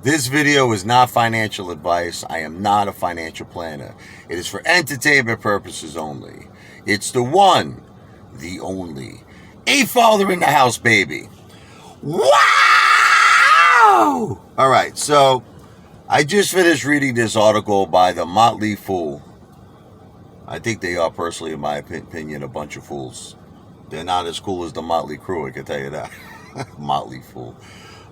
This video is not financial advice. I am not a financial planner. It is for entertainment purposes only. It's the one, the only. Apefather in the house, baby. Wow! All right, so I just finished reading this article by the Motley Fool. I think they are, personally, in my opinion, a bunch of fools. They're not as cool as the Motley Crew, I can tell you that. Motley Fool.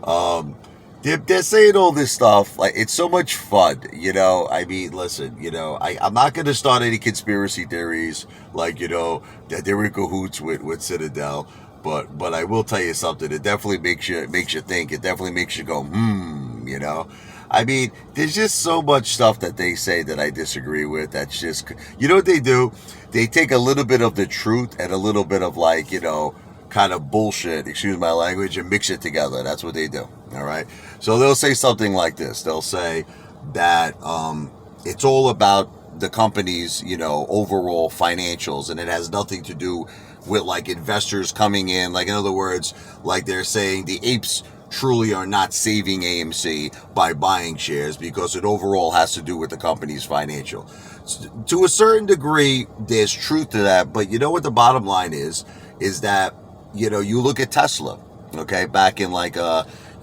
Um, they're saying all this stuff. Like, it's so much fun, you know. I mean, listen, you know, I'm not going to start any conspiracy theories, like, you know, that they're in cahoots with Citadel. But I will tell you something. It definitely makes you think. It definitely makes you go, you know. I mean, there's just so much stuff that they say that I disagree with. That's just, you know what they do? They take a little bit of the truth and a little bit of, like, you know, kind of bullshit, excuse my language, and mix it together. That's what they do. All right. So they'll say something like this. They'll say that it's all about the company's, you know, overall financials, and it has nothing to do with, like, investors coming in. Like, in other words, like, they're saying the apes truly are not saving AMC by buying shares, because it overall has to do with the company's financial. To a certain degree, there's truth to that, but you know what the bottom line is that, you know, you look at Tesla, okay, back in, like,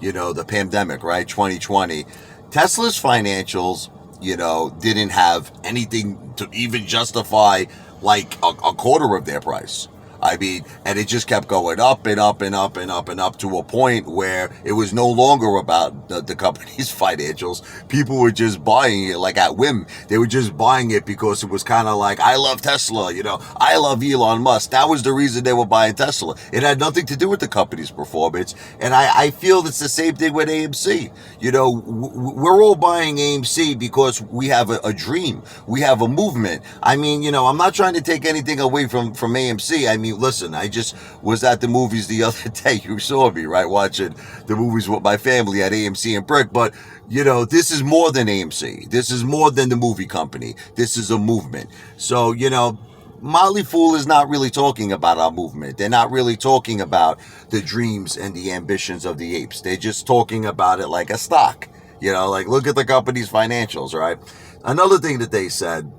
you know, the pandemic, right, 2020, Tesla's financials, you know, didn't have anything to even justify, like, a quarter of their price. I mean, and it just kept going up and up and up and up and up to a point where it was no longer about the company's financials. People were just buying it, like, at whim. They were just buying it because it was kind of like, I love Tesla, you know, I love Elon Musk. That was the reason they were buying Tesla. It had nothing to do with the company's performance. And I feel it's the same thing with AMC. You know, we're all buying AMC because we have a dream. We have a movement. I mean, you know, I'm not trying to take anything away from AMC. I mean, listen, I just was at the movies the other day. You saw me, right? Watching the movies with my family at AMC and Brick. But, you know, this is more than AMC. This is more than the movie company. This is a movement. So, you know, Motley Fool is not really talking about our movement. They're not really talking about the dreams and the ambitions of the apes. They're just talking about it like a stock. You know, like, look at the company's financials, right? Another thing that they said,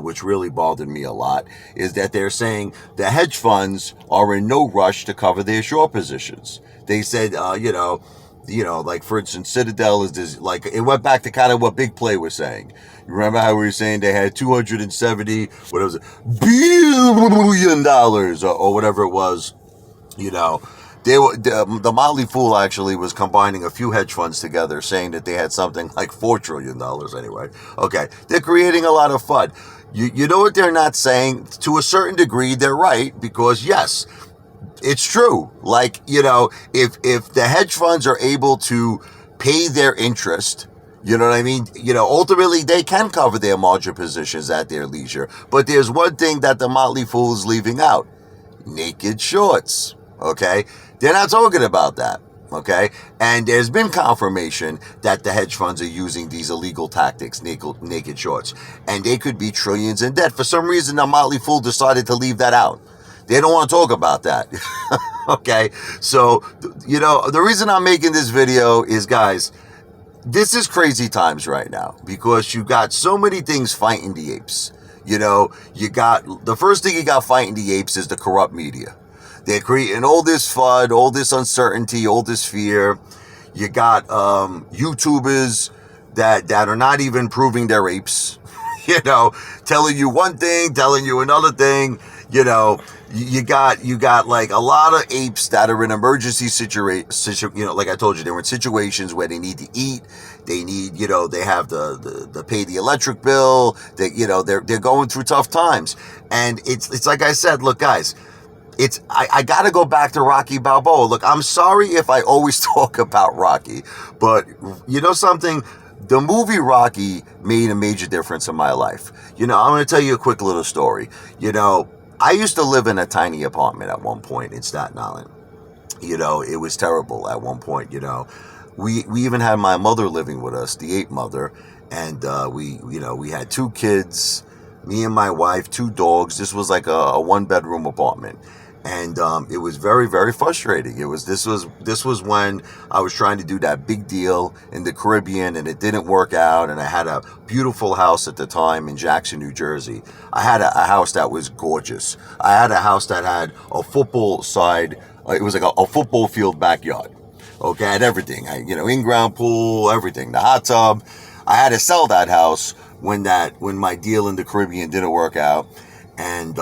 which really bothered me a lot, is that they're saying the hedge funds are in no rush to cover their short positions. They said, like, for instance, Citadel is this, like, it went back to kind of what Big Play was saying. You remember how we were saying they had $270, what was it, billion dollars, or whatever it was, you know. The Motley Fool actually was combining a few hedge funds together, saying that they had something like $4 trillion anyway. Okay, they're creating a lot of FUD. You know what they're not saying? To a certain degree, they're right, because yes, it's true. Like, you know, if the hedge funds are able to pay their interest, you know what I mean? You know, ultimately they can cover their margin positions at their leisure. But there's one thing that the Motley Fool is leaving out: naked shorts. Okay? They're not talking about that. Okay? And there's been confirmation that the hedge funds are using these illegal tactics, naked shorts. And they could be trillions in debt. For some reason, the Motley Fool decided to leave that out. They don't want to talk about that. Okay? So, you know, the reason I'm making this video is, guys, this is crazy times right now, because you got so many things fighting the apes. You know, you got, the first thing you got fighting the apes is the corrupt media. They're creating all this FUD, all this uncertainty, all this fear. You got YouTubers that are not even proving they're apes. You know, telling you one thing, telling you another thing. You know, you got like a lot of apes that are in emergency you know, like I told you, they're in situations where they need to eat. They need, you know, they have the pay the electric bill. They, you know, they're going through tough times. And it's like I said, look, guys, I gotta go back to Rocky Balboa. Look, I'm sorry if I always talk about Rocky, but you know something? The movie Rocky made a major difference in my life. You know, I'm gonna tell you a quick little story. You know, I used to live in a tiny apartment at one point in Staten Island. You know, it was terrible at one point. You know, we even had my mother living with us, the ape mother, and we had two kids, me and my wife, two dogs. This was like a one-bedroom apartment. And it was very, very frustrating. This was when I was trying to do that big deal in the Caribbean, and it didn't work out. And I had a beautiful house at the time in Jackson, New Jersey. I had a house that was gorgeous. I had a house that had a football side. It was like a football field backyard. Okay, I had everything. In-ground pool, everything. The hot tub. I had to sell that house when my deal in the Caribbean didn't work out, and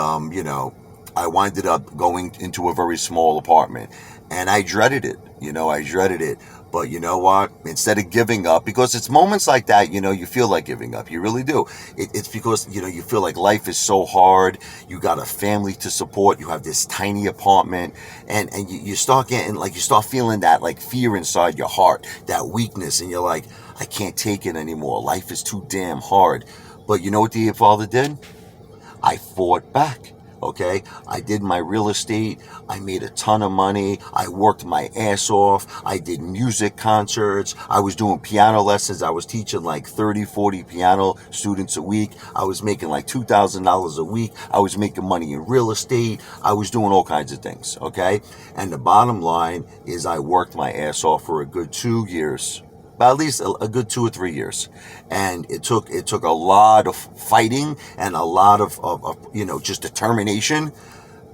I winded up going into a very small apartment, and I dreaded it. I dreaded it. But you know what? Instead of giving up, because it's moments like that, you feel like giving up. You really do. It's because, you feel like life is so hard. You got a family to support. You have this tiny apartment, and you start getting, you start feeling that, fear inside your heart, that weakness, and you're like, I can't take it anymore. Life is too damn hard. But you know what the Apefather did? I fought back. Okay, I did my real estate. I made a ton of money. I worked my ass off. I did music concerts. I was doing piano lessons. I was teaching 30, 40 piano students a week. I was making $2,000 a week. I was making money in real estate. I was doing all kinds of things. Okay, and the bottom line is I worked my ass off for a good 2 years. At least a good 2 or 3 years, and it took a lot of fighting and a lot of just determination,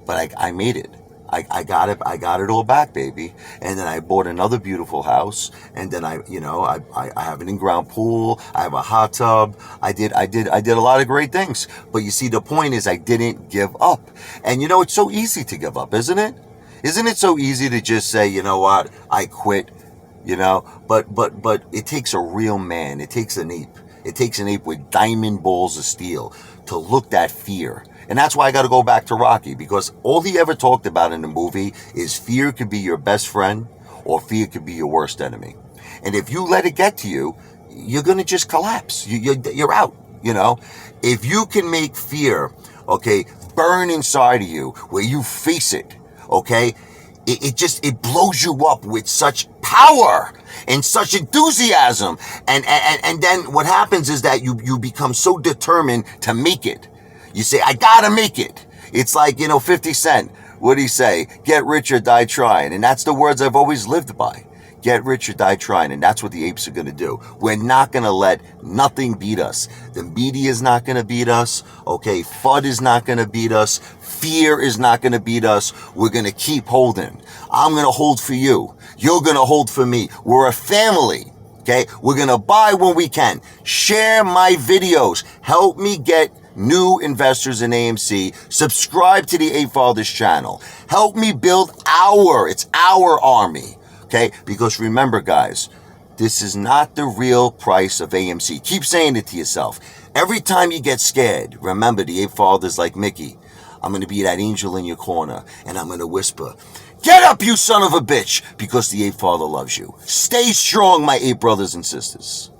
but I made it. I got it all back, baby. And then I bought another beautiful house, and then I have an in-ground pool. I have a hot tub. I did a lot of great things. But you see, the point is I didn't give up. And it's so easy to give up, isn't it? Isn't it so easy to just say, you know what, I quit? But it takes a real man. It takes an ape. It takes an ape with diamond balls of steel to look that fear. And that's why I got to go back to Rocky, because all he ever talked about in the movie is fear could be your best friend or fear could be your worst enemy. And if you let it get to you, you're going to just collapse. You're out, If you can make fear, okay, burn inside of you where you face it, okay, it blows you up with such power and such enthusiasm. And then what happens is that you become so determined to make it. You say, I gotta make it. It's like, 50 Cent. What'd he say? Get rich or die trying. And that's the words I've always lived by. Get rich or die trying. And that's what the apes are going to do. We're not going to let nothing beat us. The media is not going to beat us. Okay. FUD is not going to beat us. Fear is not going to beat us. We're going to keep holding. I'm going to hold for you. You're going to hold for me. We're a family. Okay. We're going to buy when we can. Share my videos. Help me get new investors in AMC. Subscribe to the Apefather's channel. Help me build it's our army. Okay, because remember, guys, this is not the real price of AMC. Keep saying it to yourself. Every time you get scared, remember the Apefather's like Mickey. I'm going to be that angel in your corner, and I'm going to whisper, get up, you son of a bitch, because the Apefather loves you. Stay strong, my ape brothers and sisters.